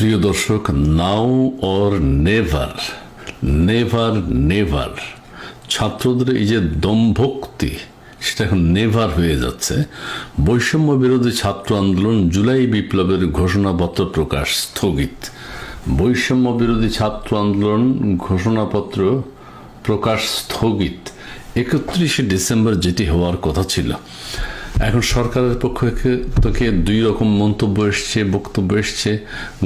প্রিয় দর্শক, নাও or never, never never ছাত্রদের এই যে দম্ভক্তি, সেটা এখন নেভার হয়ে যাচ্ছে। বৈষম্য বিরোধী ছাত্র আন্দোলন জুলাই বিপ্লবের ঘোষণাপত্র প্রকাশ স্থগিত। বৈষম্য বিরোধী ছাত্র আন্দোলন ঘোষণাপত্র প্রকাশ স্থগিত। 31শে ডিসেম্বর যেটি হওয়ার কথা ছিল। এখন সরকারের পক্ষ থেকে দুই রকম মন্তব্য এসছে, বক্তব্য এসছে।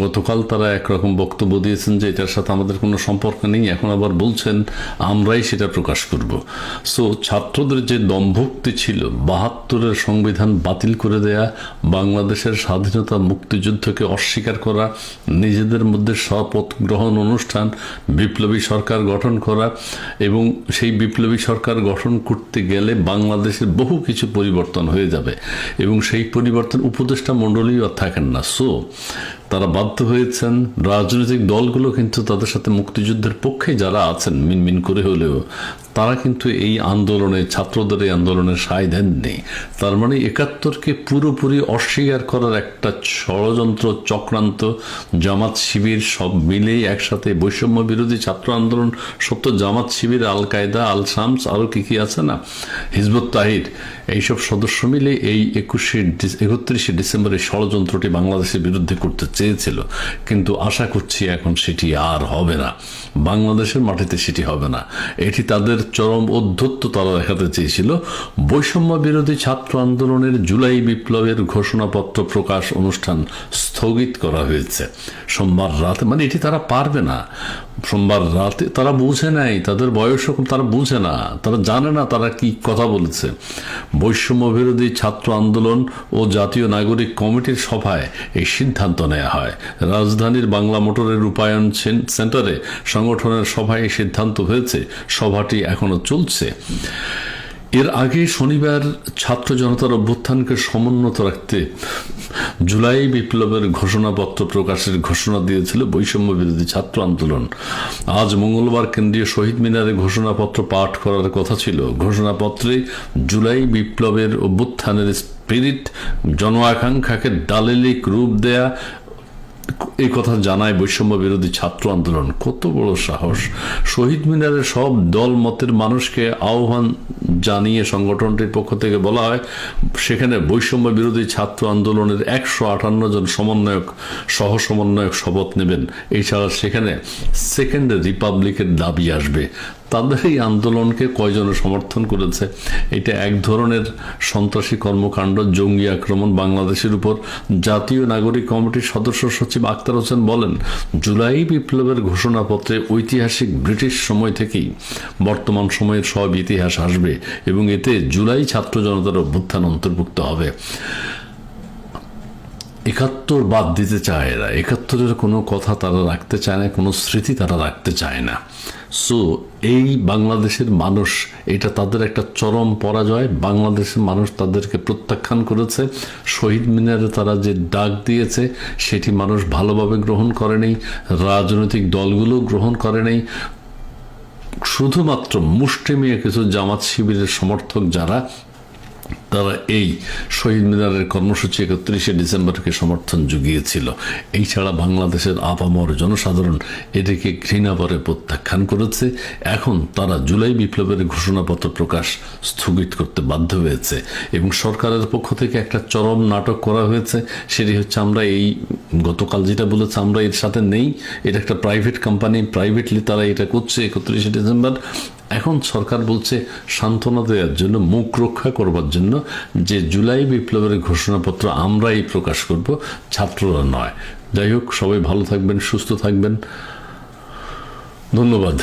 গতকাল তারা একরকম বক্তব্য দিয়েছেন যে এটার সাথে আমাদের কোনো সম্পর্ক নেই, এখন আবার বলছেন আমরাই সেটা প্রকাশ করব। সো ছাত্রদের যে দম্ভক্তি ছিল, 72-এর সংবিধান বাতিল করে দেয়া, বাংলাদেশের স্বাধীনতা মুক্তিযুদ্ধকে অস্বীকার করা, নিজেদের মধ্যে শপথ গ্রহণ অনুষ্ঠান, বিপ্লবী সরকার গঠন করা, এবং সেই বিপ্লবী সরকার গঠন করতে গেলে বাংলাদেশের বহু কিছু পরিবর্তন হয়ে যাবে এবং সেই পরিবর্তন উপদেষ্টা মণ্ডলীও আর থাকেন না। সো তারা বাধ্য হয়েছেন। রাজনৈতিক দলগুলো কিন্তু তাদের সাথে মুক্তিযুদ্ধের পক্ষে যারা আছেন মিনমিন করে হলেও তারা কিন্তু এই আন্দোলনে, ছাত্রদের এই আন্দোলনের সায় দেননি। তার মানে 71কে পুরোপুরি অস্বীকার করার একটা ষড়যন্ত্র, চক্রান্ত, জামাত শিবির সব মিলেই একসাথে বৈষম্য বিরোধী ছাত্র আন্দোলন, সত্য জামাত শিবির, আল কায়দা, আল শামস, আরও কি আছে না, হিজবুত তাহির, এইসব সদস্য মিলে এই 31শে ডিসেম্বরের ষড়যন্ত্রটি বাংলাদেশের বিরুদ্ধে করতে চেয়েছিল। কিন্তু আশা করছি এখন সেটি আর হবে না, বাংলাদেশের মাটিতে সেটি হবে না। এটি তাদের চরম ঔদ্ধত্য তারা দেখাতে চেয়েছিল। বৈষম্য বিরোধী ছাত্র আন্দোলনের জুলাই বিপ্লবের ঘোষণাপত্র প্রকাশ অনুষ্ঠান স্থগিত করা হয়েছে সোমবার রাতে। মানে এটি তারা পারবে না। সোমবার রাতে তারা বুঝে নাই, তাদের বয়স তারা বুঝে না, তারা জানে না তারা কি কথা বলেছে। বৈষম্য বিরোধী ছাত্র আন্দোলন ও জাতীয় নাগরিক কমিটির সভায় এই সিদ্ধান্ত নেওয়া হয়। রাজধানীর বাংলা মোটরের রূপায়ণ সেন্টারে সংগঠনের সভায় এই সিদ্ধান্ত হয়েছে। সভাটি এখনো চলছে। এর আগে শনিবার ছাত্র জনতার অভ্যুত্থানকে সমুন্নত রাখতে জুলাই বিপ্লবের ঘোষণাপত্র প্রকাশের ঘোষণা দিয়েছিল বৈষম্য বিরোধী ছাত্র আন্দোলন। আজ মঙ্গলবার কেন্দ্রীয় শহীদ মিনারে ঘোষণাপত্র পাঠ করার কথা ছিল। ঘোষণাপত্রে জুলাই বিপ্লবের অভ্যুত্থানের স্পিরিট, জন আকাঙ্ক্ষাকে দালিলিক রূপ দেয়া, এই কথা জানায় বৈষম্য বিরোধী ছাত্র আন্দোলন। কত বড় সাহস! শহীদ মিনারের সব দল মতের মানুষকে আহ্বান জানিয়ে সংগঠনটির পক্ষ থেকে বলা হয়, সেখানে বৈষম্য বিরোধী ছাত্র আন্দোলনের 158 জন সমন্বয়ক, সহ সমন্বয়ক শপথ নেবেন। এছাড়া সেখানে সেকেন্ড রিপাবলিকের দাবি আসবে। তাদের এই আন্দোলনকে কয়জনে সমর্থন করেছে? এটা এক ধরনের সন্ত্রাসী কর্মকাণ্ড, জঙ্গি আক্রমণ বাংলাদেশের উপর। জাতীয় নাগরিক কমিটির সদস্য সচিব আক্তার হোসেন বলেন, জুলাই বিপ্লবের ঘোষণাপত্রে ঐতিহাসিক ব্রিটিশ সময় থেকেই বর্তমান সময়ের সব ইতিহাস আসবে এবং এতে জুলাই ছাত্র জনতার অভ্যুত্থান অন্তর্ভুক্ত হবে। 71 বাদ দিতে চায় এরা। 71-এর কোনো কথা তারা রাখতে চায় না, কোনো স্মৃতি তারা রাখতে চায় না। সো এই বাংলাদেশের মানুষ, এটা তাদের একটা চরম পরাজয়। বাংলাদেশের মানুষ তাদেরকে প্রত্যাখ্যান করেছে। শহীদ মিনারে তারা যে ডাক দিয়েছে সেটি মানুষ ভালোভাবে গ্রহণ করেনি, রাজনৈতিক দলগুলো গ্রহণ করেনি। শুধুমাত্র মুষ্টিমেয় কিছু জামাত শিবিরের সমর্থক যারা, তারা এই শহীদ মিনারের কর্মসূচি 31শে ডিসেম্বরকে সমর্থন জুগিয়েছিল। এই ছাড়া বাংলাদেশের আপামর জনসাধারণ এটিকে ঘৃণাভরে প্রত্যাখ্যান করেছে। এখন তারা জুলাই বিপ্লবের ঘোষণাপত্র প্রকাশ স্থগিত করতে বাধ্য হয়েছে এবং সরকারের পক্ষ থেকে একটা চরম নাটক করা হয়েছে। সেটি হচ্ছে, আমরা এই গতকাল যেটা বলেছে, আমরা এর সাথে নেই, এটা একটা প্রাইভেট কোম্পানি, প্রাইভেটলি তারা এটা করছে 31শে ডিসেম্বর। এখন সরকার বলছে সান্ত্বনা দেওয়ার জন্য, মুখ রক্ষা করবার জন্য, যে জুলাই বিপ্লবের ঘোষণাপত্র আমরাই প্রকাশ করব, ছাত্ররা নয়। যাই হোক, সবাই ভালো থাকবেন, সুস্থ থাকবেন। ধন্যবাদ।